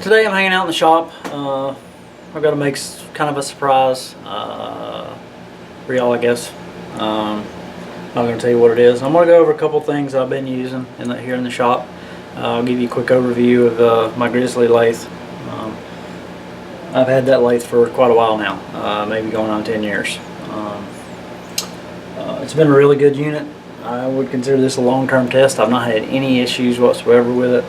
Today I'm hanging out in the shop. I've got to make kind of a surprise for y'all, I guess. I'm not going to tell you what it is. I'm going to go over a couple things I've been using here in the shop. I'll give you a quick overview of my Grizzly Lathe. I've had that lathe for quite a while now, maybe going on 10 years. It's been a really good unit. I would consider this a long-term test. I've not had any issues whatsoever with it.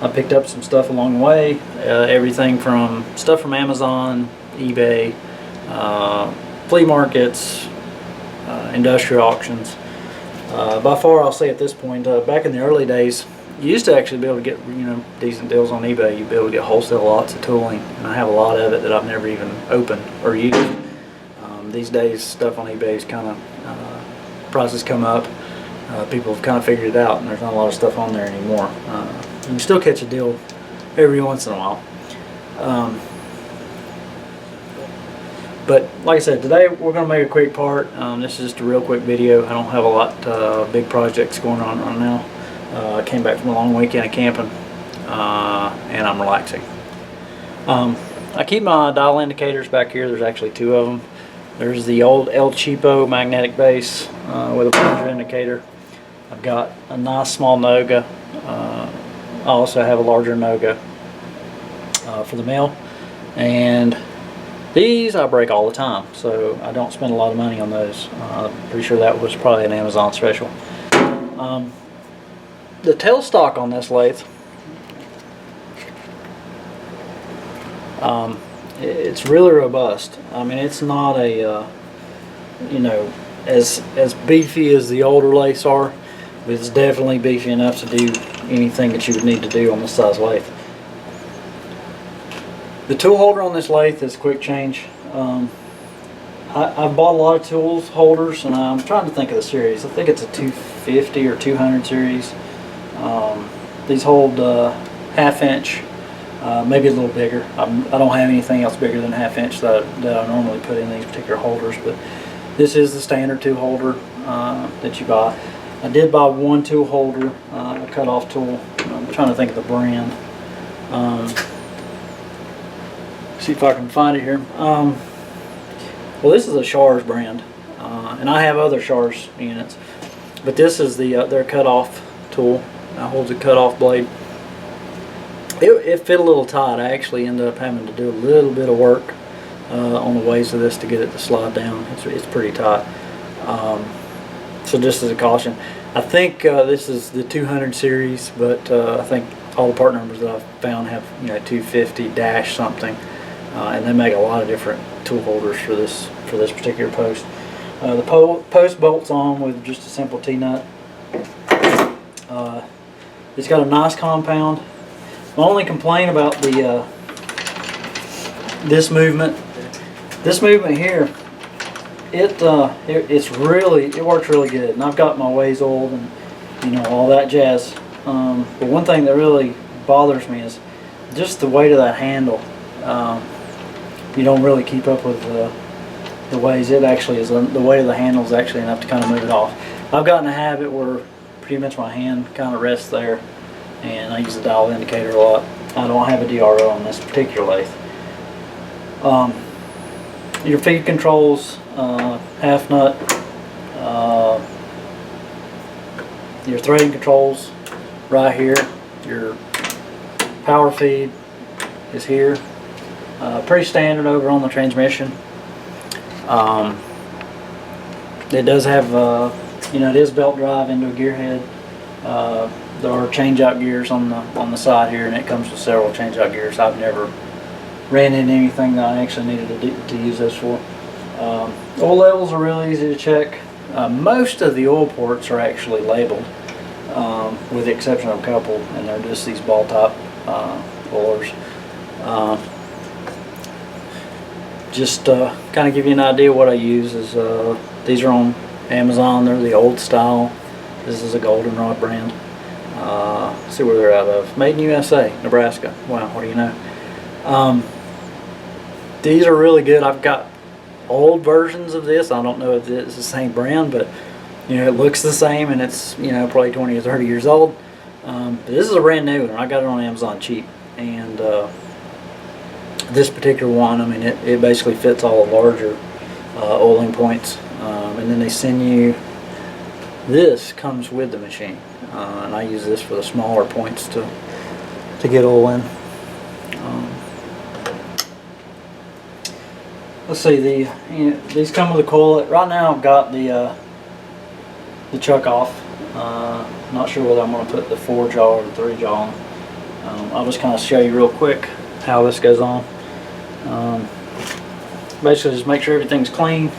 I picked up some stuff along the way, everything from stuff from Amazon, eBay, flea markets, industrial auctions. By far, I'll say at this point, back in the early days, you used to actually be able to get decent deals on eBay. You'd be able to get wholesale lots of tooling, and I have a lot of it that I've never even opened or used. These days, stuff on eBay is kind of prices come up. People have kind of figured it out, and there's not a lot of stuff on there anymore. You can still catch a deal every once in a while. But like I said, today we're going to make a quick part. This is just a real quick video. I don't have a lot big projects going on right now. I came back from a long weekend of camping, and I'm relaxing. I keep my dial indicators back here. There's actually two of them. There's the old El Cheapo magnetic base with a plunger indicator. I've got a nice small Noga. I also have a larger Noga for the mill, and these I break all the time, so I don't spend a lot of money on those. I'm pretty sure that was probably an Amazon special. The tailstock on this lathe, it's really robust. I mean, it's not a as beefy as the older lathes are, but it's definitely beefy enough to do anything that you would need to do on this size lathe. The tool holder on this lathe is quick change. I've bought a lot of tools holders, and I'm trying to think of the series. I think it's a 250 or 200 series. These hold ½ inch, maybe a little bigger. I don't have anything else bigger than ½ inch that I normally put in these particular holders, but this is the standard tool holder that you buy. I did buy one tool holder, a cut-off tool. I'm trying to think of the brand. See if I can find it here. Well, this is a Shars brand, and I have other Shars units, but this is their cut-off tool. It holds a cut-off blade. It fit a little tight. I actually ended up having to do a little bit of work on the ways of this to get it to slide down. It's pretty tight. So just as a caution, I think this is the 200 series, but I think all the part numbers that I've found have 250 dash something, and they make a lot of different tool holders for this particular post. The post bolts on with just a simple T-nut. It's got a nice compound. My only complaint about this movement here, it works really good, and I've got my ways oiled and all that jazz. But one thing that really bothers me is just the weight of that handle. You don't really keep up with the ways it actually is. The weight of the handle is actually enough to kind of move it off. I've gotten a habit where pretty much my hand kind of rests there, and I use the dial indicator a lot. I don't have a DRO on this particular lathe. Your feed controls, half nut, your threading controls right here. Your power feed is here. Pretty standard over on the transmission. It does have, it is belt drive into a gear head. There are change-out gears on the side here, and it comes with several change-out gears. I've never ran into anything that I actually needed to use those for. Oil levels are really easy to check. Most of the oil ports are actually labeled, with the exception of a couple, and they're just these ball-top oilers. Just kind of give you an idea what I use is these are on Amazon. They're the old style. This is a Goldenrod brand. Let's see where they're out of. Made in USA, Nebraska. Wow, what do you know? These are really good. I've got old versions of this. I don't know if it's the same brand, but it looks the same, and it's probably 20 or 30 years old. But this is a brand new one. I got it on Amazon cheap, and this particular one, I mean, it basically fits all the larger oiling points, and then they send you, this comes with the machine, and I use this for the smaller points to get oil in. Let's see, these come with a coil. Right now I've got the chuck off. Not sure whether I'm going to put the 4-jaw or the 3-jaw on. I'll just kind of show you real quick how this goes on. Basically just make sure everything's clean.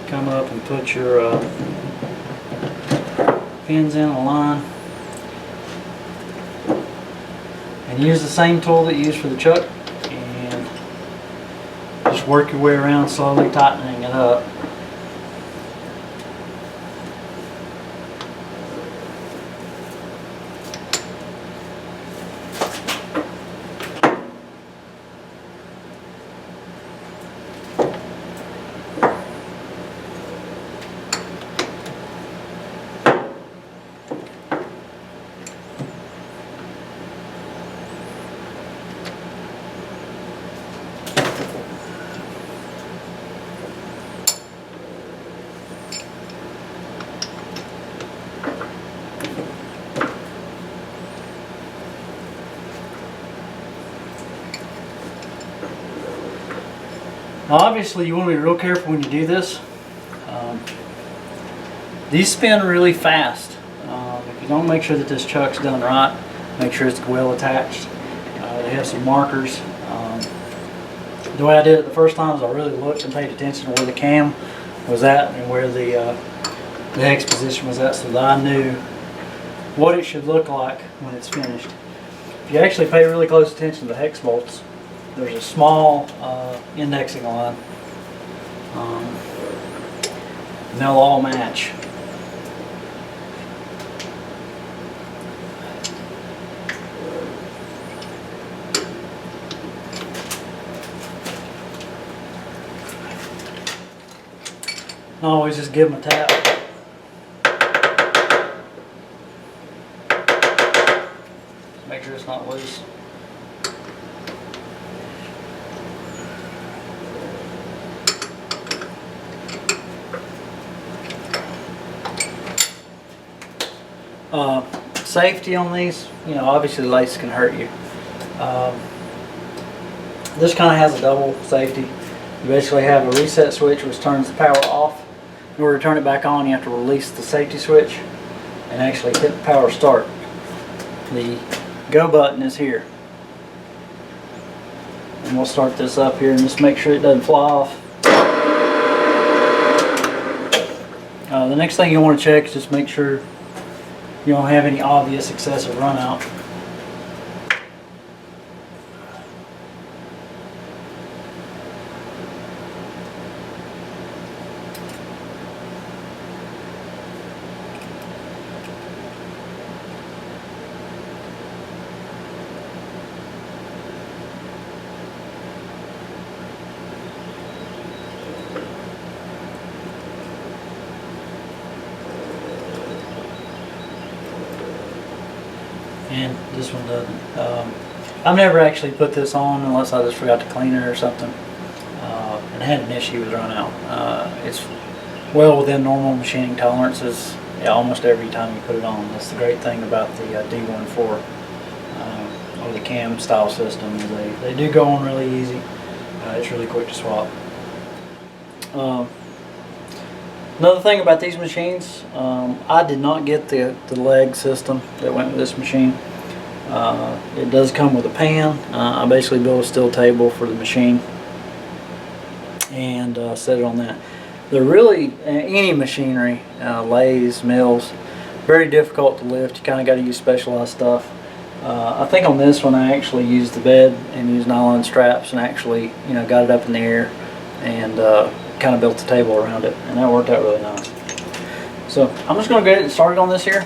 Come up and put your pins in a line. And use the same tool that you use for the chuck. And just work your way around slowly, tightening it up. Now obviously you want to be real careful when you do this. These spin really fast. If you don't make sure that this chuck's done right, make sure it's well attached. They have some markers. The way I did it the first time is I really looked and paid attention to where the cam was at and where the hex position was at, so that I knew what it should look like when it's finished. If you actually pay really close attention to the hex bolts, there's a small indexing line, and they'll all match. I always just give them a tap. Make sure it's not loose. Safety on these, you know, obviously the lace can hurt you. This kind of has a double safety. You basically have a reset switch which turns the power off. In order to turn it back on, you have to release the safety switch and actually hit the power start. The go button is here. And we'll start this up here and just make sure it doesn't fly off. The next thing you want to check is just make sure you don't have any obvious excessive run out. And this one doesn't. I've never actually put this on unless I just forgot to clean it or something, and had an issue with run out. It's well within normal machining tolerances, yeah, almost every time you put it on. That's the great thing about the D14 or the cam style system, is they do go on really easy. It's really quick to swap. Another thing about these machines, I did not get the leg system that went with this machine. It does come with a pan. I basically built a steel table for the machine and set it on that. They're really, any machinery, lathes, mills, very difficult to lift. You kind of got to use specialized stuff. I think on this one I actually used the bed and used nylon straps and actually, you know, got it up in the air and kind of built the table around it, and that worked out really nice. So I'm just going to get it started on this here.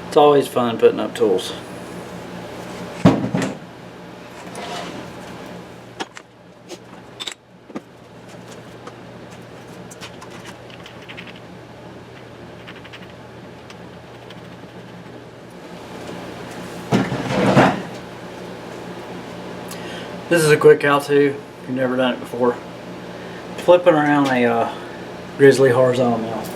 It's always fun putting up tools. This is a quick how-to if you've never done it before. Flipping around a Grizzly horizontal mill.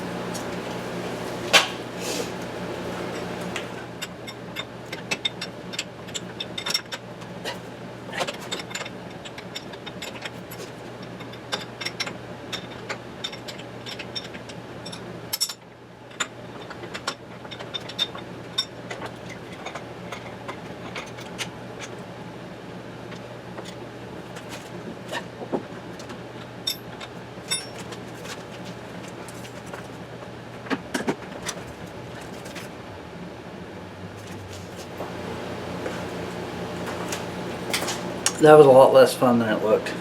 That was a lot less fun than it looked.